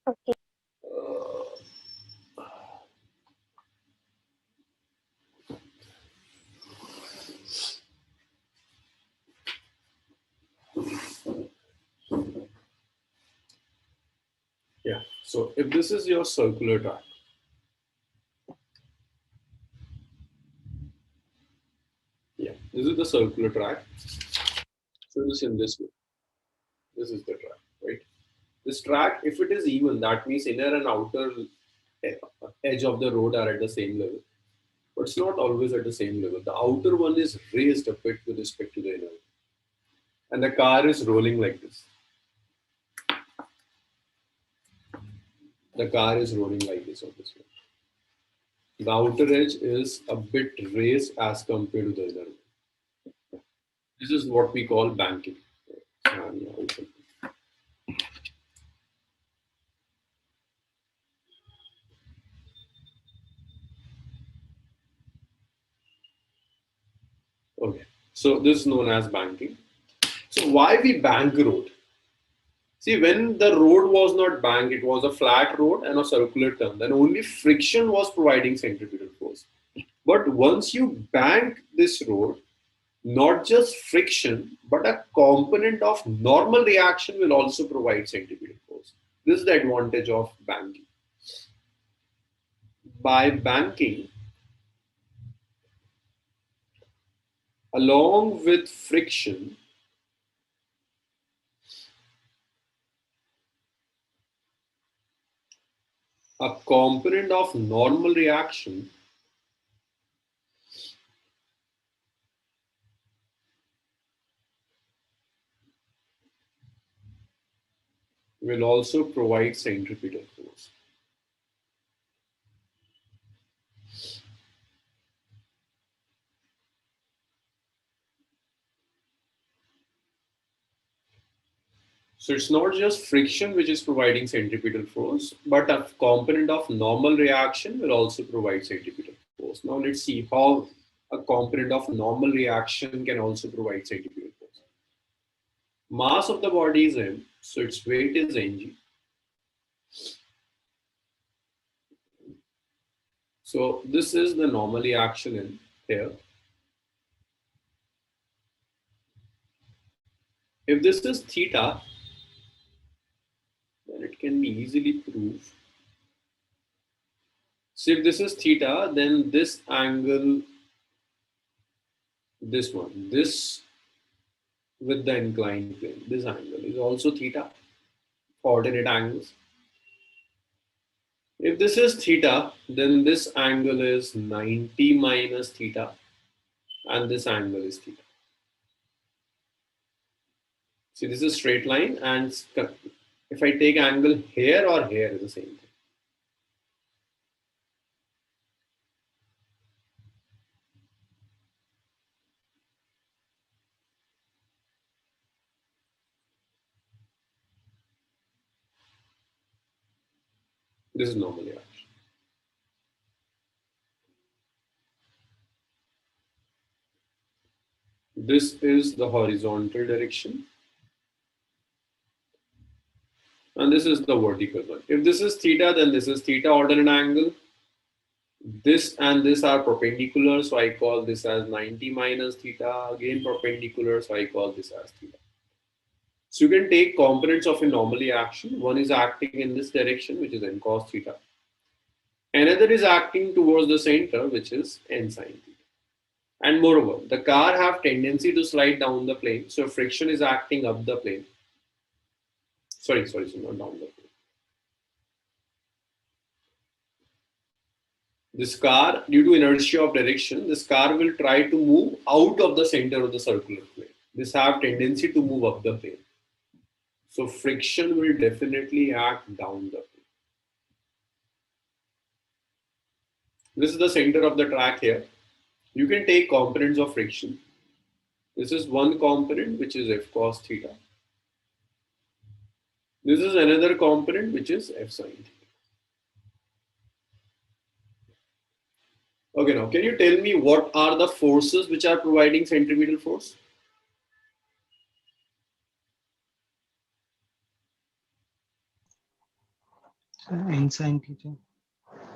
Okay. Yeah. So if this is your circular track, yeah, this is the circular track. So this in this way. This is the track, right? This track, if it is even, that means inner and outer edge of the road are at the same level. But it's not always at the same level. The outer one is raised a bit with respect to the inner. And the car is rolling like this. The car is rolling like this on this one. The outer edge is a bit raised as compared to the inner one. This is what we call banking. Okay, so this is known as banking. So why we bank road? See, when the road was not banked, it was a flat road and a circular turn, then only friction was providing centripetal force. But once you bank this road, not just friction, but a component of normal reaction will also provide centripetal force. This is the advantage of banking. By banking, along with friction, a component of normal reaction will also provide centripetal force. So it's not just friction which is providing centripetal force, but a component of normal reaction will also provide centripetal force. Now let's see how a component of normal reaction can also provide centripetal force. Mass of the body is m, so its weight is ng. So this is the normally action in here. If this is theta, then it can be easily proved. So if this is theta, then this angle, this one, this with the inclined plane. This angle is also theta, alternate angles. If this is theta, then this angle is 90 minus theta, and this angle is theta. See, this is straight line, and if I take angle here or here, is the same thing. This is normally action. This is the horizontal direction, and this is the vertical one. If this is theta, then this is theta alternate angle. This and this are perpendicular, so I call this as 90 minus theta. Again perpendicular, so I call this as theta. So you can take components of a normally action. One is acting in this direction, which is n cos theta. Another is acting towards the center, which is n sin theta. And moreover, the car have tendency to slide down the plane. So friction is acting up the plane. Sorry, so not down the plane. This car, due to inertia of direction, this car will try to move out of the center of the circular plane. This have tendency to move up the plane. So friction will definitely act down the plane. This is the center of the track here. You can take components of friction. This is one component, which is f cos theta. This is another component, which is f sin theta. Okay, now can you tell me what are the forces which are providing centripetal force? N sin theta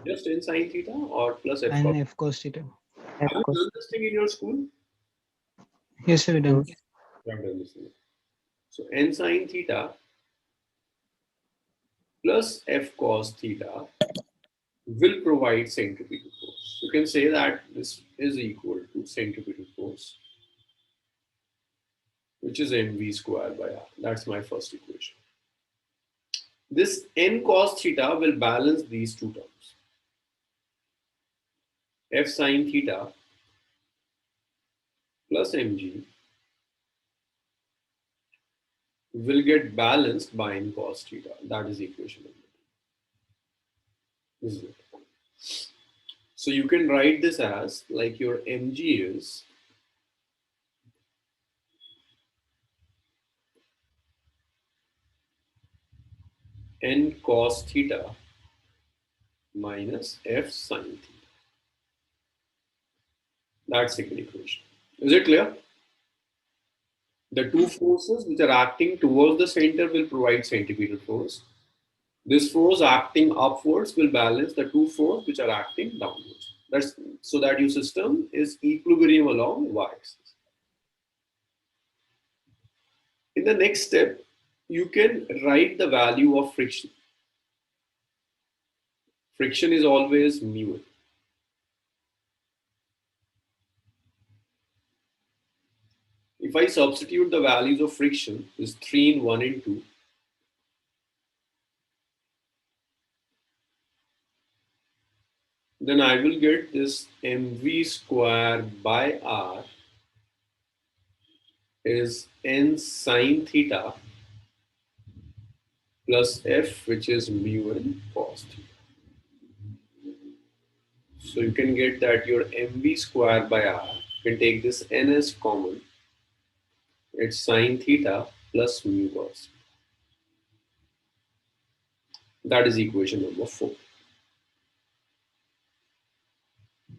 Just n sin theta or plus f cos? and f cos theta. Have you done this thing in your school? Yes, sir, we done. You have done this thing. So n sin theta plus f cos theta will provide centripetal force. You can say that this is equal to centripetal force, which is mv square by r. That's my first equation. This n cos theta will balance these two terms. F sin theta plus mg will get balanced by n cos theta. That is equation number 2. This is it. So you can write this as like your mg is n cos theta minus f sin theta. That's second equation. Is it clear? The two forces which are acting towards the center will provide centripetal force. This force acting upwards will balance the two forces which are acting downwards. That's so that your system is equilibrium along y-axis. In the next step, you can write the value of friction. Friction is always mu. If I substitute the values of friction, is 3 in 1 and 2. Then I will get this mv square by r is n sin theta plus f, which is mu n cos theta. So you can get that your mv square by r, you can take this n as common. It's sin theta plus mu cos. That is equation number 4.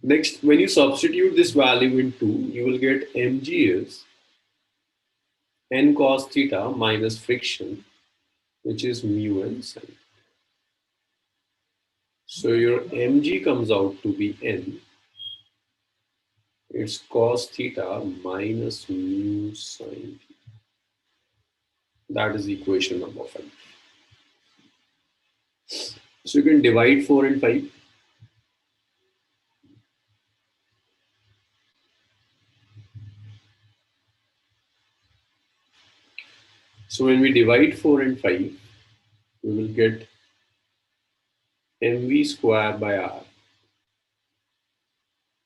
Next, when you substitute this value in 2, you will get mg is n cos theta minus friction, which is mu n sin. So your mg comes out to be n. It's cos theta minus mu sin theta. That is equation number 5. So you can divide 4 and 5. So when we divide 4 and 5, we will get mv square by r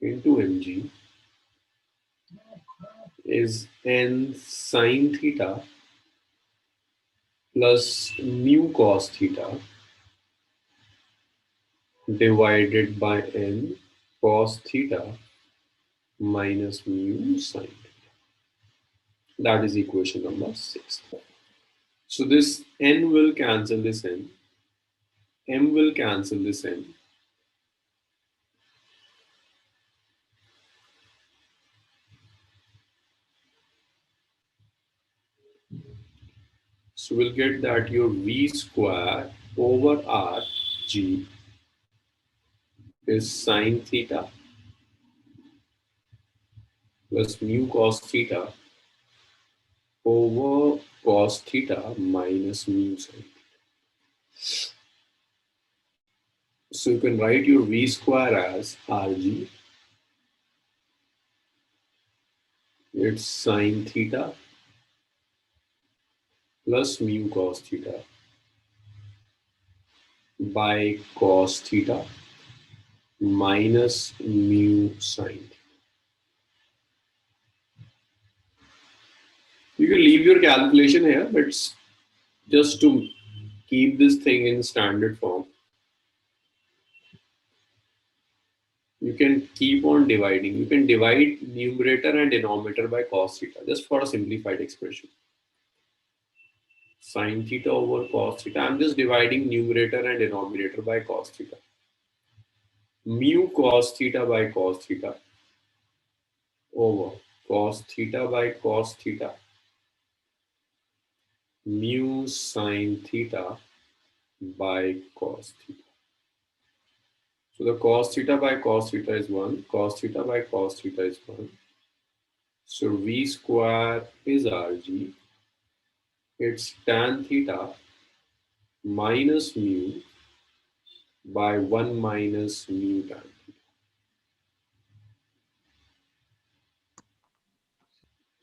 into mg is n sine theta plus mu cos theta divided by n cos theta minus mu sine theta. That is equation number 6. So this n will cancel this n, m will cancel this n. So we'll get that your v square over r g is sine theta plus mu cos theta over cos theta minus mu sine. So you can write your v square as rg. It's sine theta plus mu cos theta by cos theta minus mu sine. You can leave your calculation here, but just to keep this thing in standard form, you can keep on dividing. You can divide numerator and denominator by cos theta, just for a simplified expression. Sine theta over cos theta. I'm just dividing numerator and denominator by cos theta. Mu cos theta by cos theta over cos theta by cos theta mu sine theta by cos theta. So the cos theta by cos theta is 1, cos theta by cos theta is 1. So v square is rg. It's tan theta minus mu by 1 minus mu tan theta.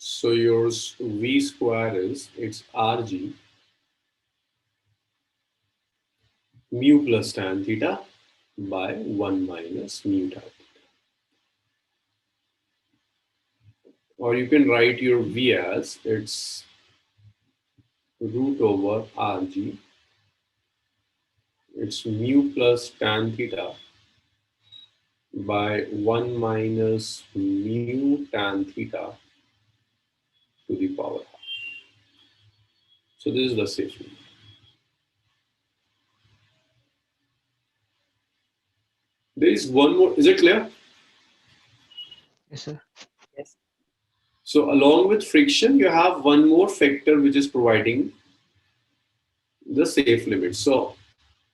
So yours v square is, it's rg mu plus tan theta by 1 minus mu tan theta. Or you can write your v as, it's root over rg. It's mu plus tan theta by 1 minus mu tan theta to the power half. So this is the safe limit. There is one more. Is it clear? Yes, sir. Yes. So along with friction, you have one more factor which is providing the safe limit. So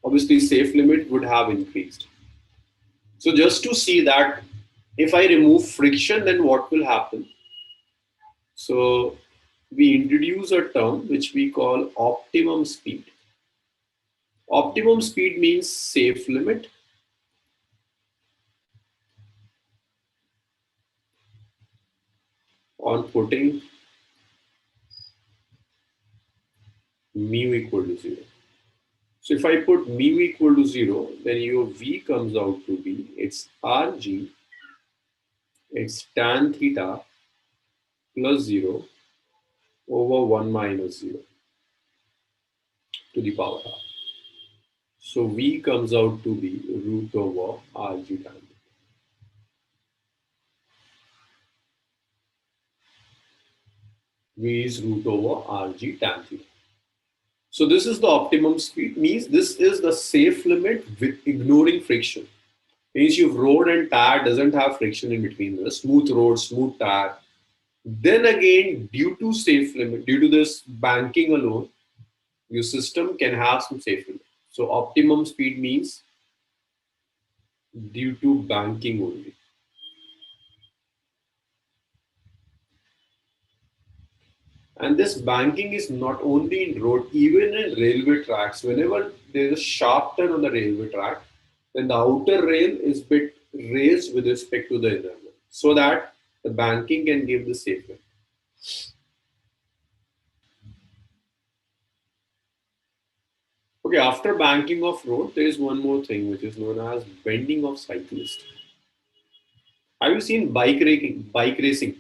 obviously safe limit would have increased. So just to see that if I remove friction, then what will happen? So we introduce a term which we call optimum speed. Optimum speed means safe limit on putting mu equal to 0. So if I put mu equal to 0, then your v comes out to be, it's rg, it's tan theta plus 0 over 1 minus 0 to the power half. So v comes out to be root over rg tan theta. V is root over rg tan theta. So this is the optimum speed, means this is the safe limit with ignoring friction. Means you've road and tire doesn't have friction in between, the smooth road, smooth tire. Then again, due to safe limit, due to this banking alone, your system can have some safe limit. So optimum speed means due to banking only. And this banking is not only in road, even in railway tracks. Whenever there is a sharp turn on the railway track, then the outer rail is bit raised with respect to the inner rail, so that the banking can give the safe limit. Okay, after banking of road, there is one more thing which is known as bending of cyclist. Have you seen bike racing?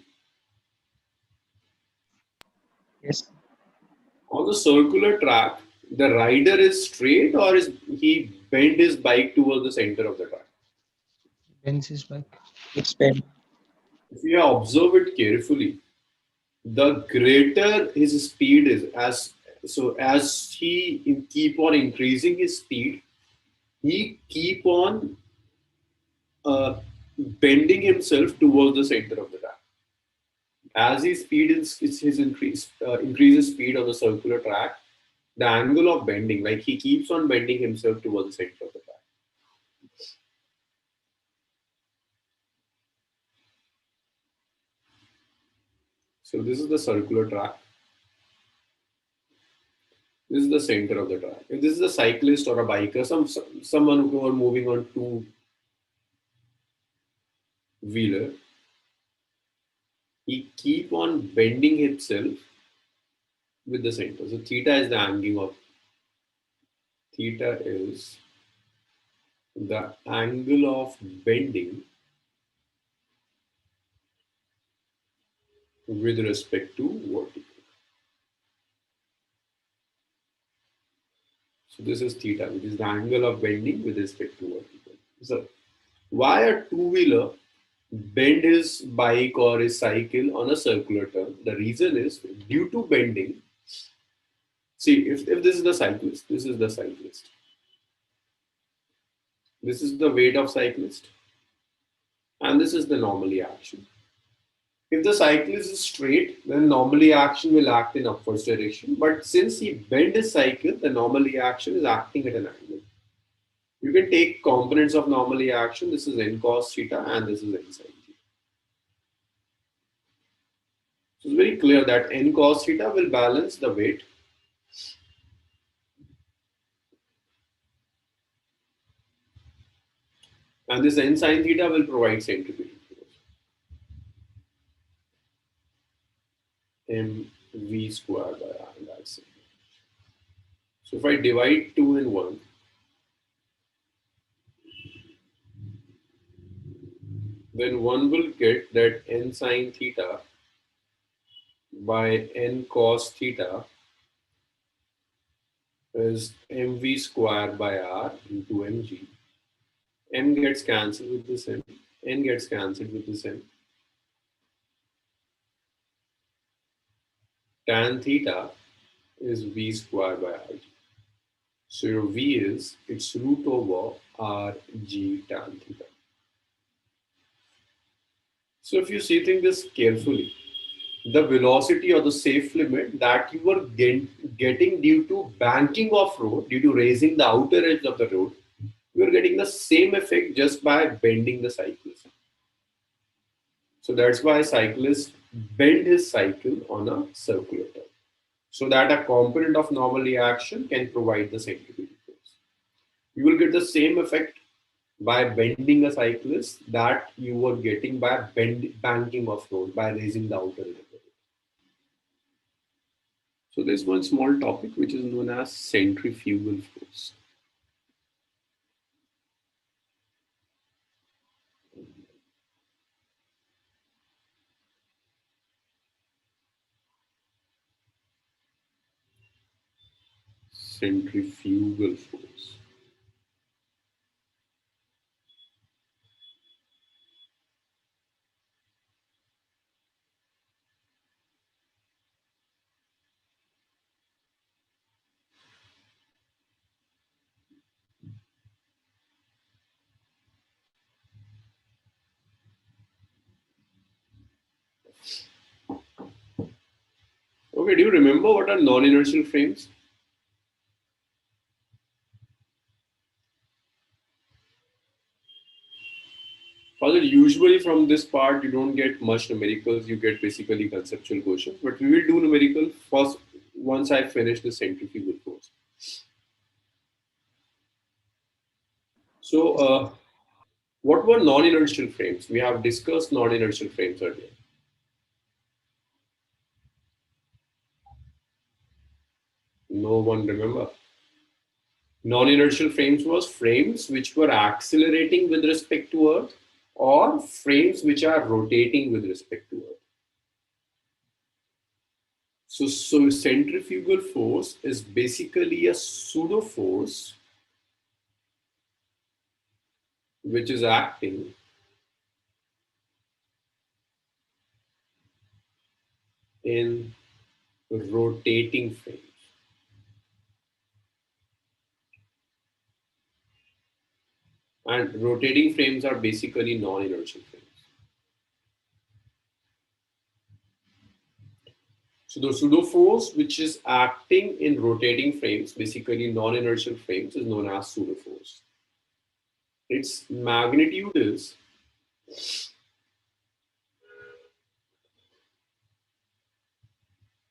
Yes. On the circular track, the rider is straight or is he bend his bike towards the center of the track? Bends his back. It's bent. If you observe it carefully, the greater his speed is, as he keep on increasing his speed, he keep on bending himself towards the center of the track. As his speed is his increases speed on the circular track, the angle of bending, like he keeps on bending himself towards the center of the track. So this is the circular track. This is the center of the track. If this is a cyclist or a biker, someone who are moving on two-wheeler, he keep on bending himself with the center. So theta is the angle of bending with respect to vertical. So this is theta, which is the angle of bending with respect to vertical. So why a two-wheeler bend his bike or his cycle on a circular turn? The reason is due to bending. See, if this is the cyclist, this is the cyclist. This is the weight of cyclist, and this is the normally action. If the cyclist is straight, then normally action will act in upwards direction. But since he bent his cycle, the normally action is acting at an angle. You can take components of normally action. This is n cos theta and this is n sin theta. So it's very clear that n cos theta will balance the weight. And this n sin theta will provide centripetal force. mv square by r, that's it. So if I divide 2 and 1, then one will get that n sin theta by n cos theta is mv square by r into mg. N gets cancelled with this n gets cancelled with this n. Tan theta is v square by rg. So your v is its root over rg tan theta. So if you see this carefully, the velocity or the safe limit that you were getting due to banking of road, due to raising the outer edge of the road, you are getting the same effect just by bending the cyclist. So that's why cyclists bend his cycle on a circular turn, so that a component of normally action can provide the centripetal force. You will get the same effect by bending a cyclist that you were getting by banking of road, by raising the outer edge. So there's one small topic which is known as centrifugal force. Centrifugal force. Okay, do you remember what are non-inertial frames? Father, usually from this part you don't get much numericals, you get basically conceptual questions, but we will do numerical first once I finish the centrifugal force. So, what were non-inertial frames? We have discussed non-inertial frames earlier. No one remember? Non-inertial frames was frames which were accelerating with respect to Earth or frames which are rotating with respect to Earth. So centrifugal force is basically a pseudo force which is acting in rotating frames. And rotating frames are basically non-inertial frames. So the pseudo force which is acting in rotating frames, basically non-inertial frames, is known as pseudo force. Its magnitude is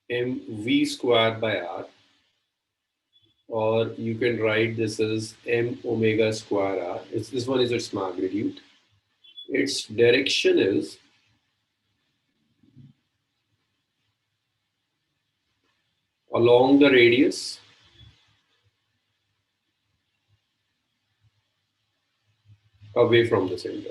mv squared by r, or you can write this as m omega square r. This one is its magnitude. Its direction is along the radius away from the center.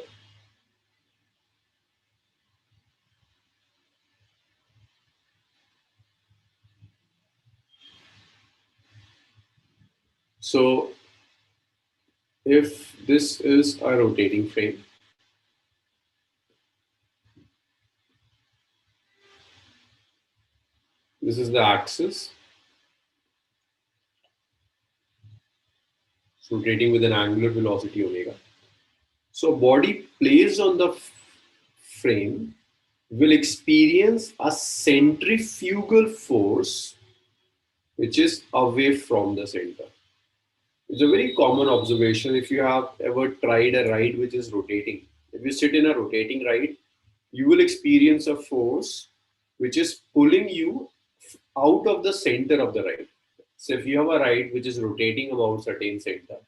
So if this is a rotating frame, this is the axis, rotating with an angular velocity omega. So body placed on the frame will experience a centrifugal force which is away from the center. It's a very common observation if you have ever tried a ride which is rotating. If you sit in a rotating ride, you will experience a force which is pulling you out of the center of the ride. So if you have a ride which is rotating about certain center,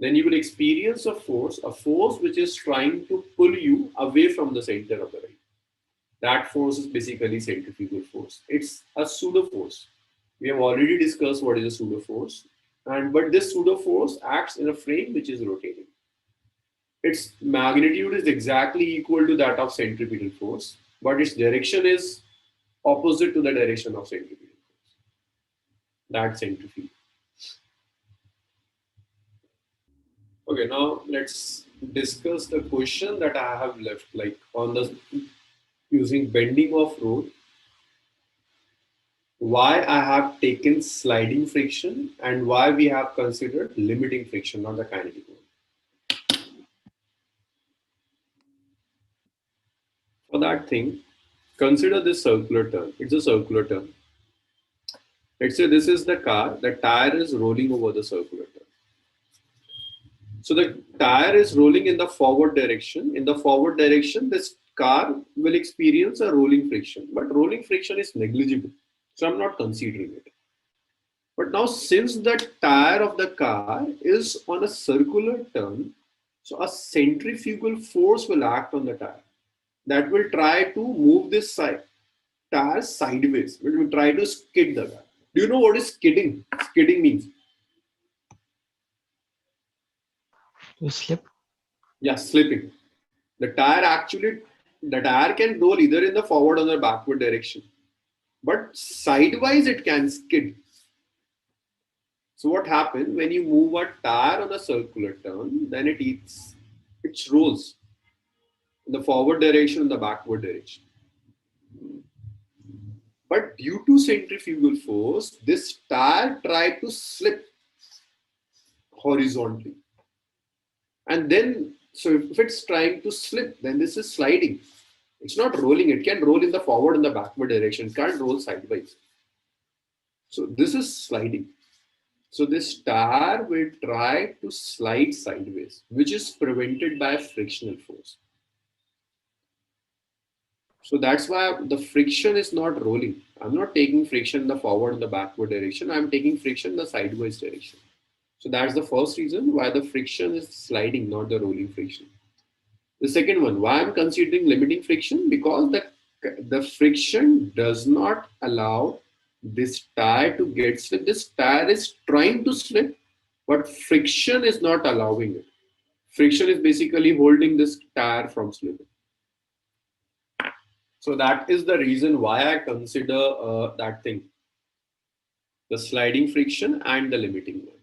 then you will experience a force which is trying to pull you away from the center of the ride. That force is basically centrifugal force. It's a pseudo force. We have already discussed what is a pseudo force, but this pseudo force acts in a frame which is rotating. Its magnitude is exactly equal to that of centripetal force, but its direction is opposite to the direction of centripetal force. That's centrifuge. Okay, now let's discuss the question that I have left, like on the using bending of rod, why I have taken sliding friction and why we have considered limiting friction, not the kinetic one. For that thing, consider this circular turn. It's a circular turn. Let's say this is the car, the tire is rolling over the circular turn. So the tire is rolling in the forward direction. In the forward direction, this car will experience a rolling friction, but rolling friction is negligible. So I'm not considering it. But now since the tire of the car is on a circular turn, so a centrifugal force will act on the tire that will try to move this tire sideways. It will try to skid the car. Do you know what is skidding? Skidding means? To slip. Yeah, slipping. The tire can roll either in the forward or the backward direction. But sidewise it can skid. So what happens when you move a tire on a circular turn, then it rolls in the forward direction and the backward direction. But due to centrifugal force, this tire tried to slip horizontally. And then, so if it's trying to slip, then this is sliding. It's not rolling. It can roll in the forward and the backward direction. It can't roll sideways. So this is sliding. So this tire will try to slide sideways, which is prevented by frictional force. So that's why the friction is not rolling. I'm not taking friction in the forward and the backward direction. I'm taking friction in the sideways direction. So that's the first reason why the friction is sliding, not the rolling friction. The second one, why I'm considering limiting friction, because the friction does not allow this tire to get slip. This tire is trying to slip, but friction is not allowing it. Friction is basically holding this tire from slipping. So that is the reason why I consider that thing, the sliding friction and the limiting one.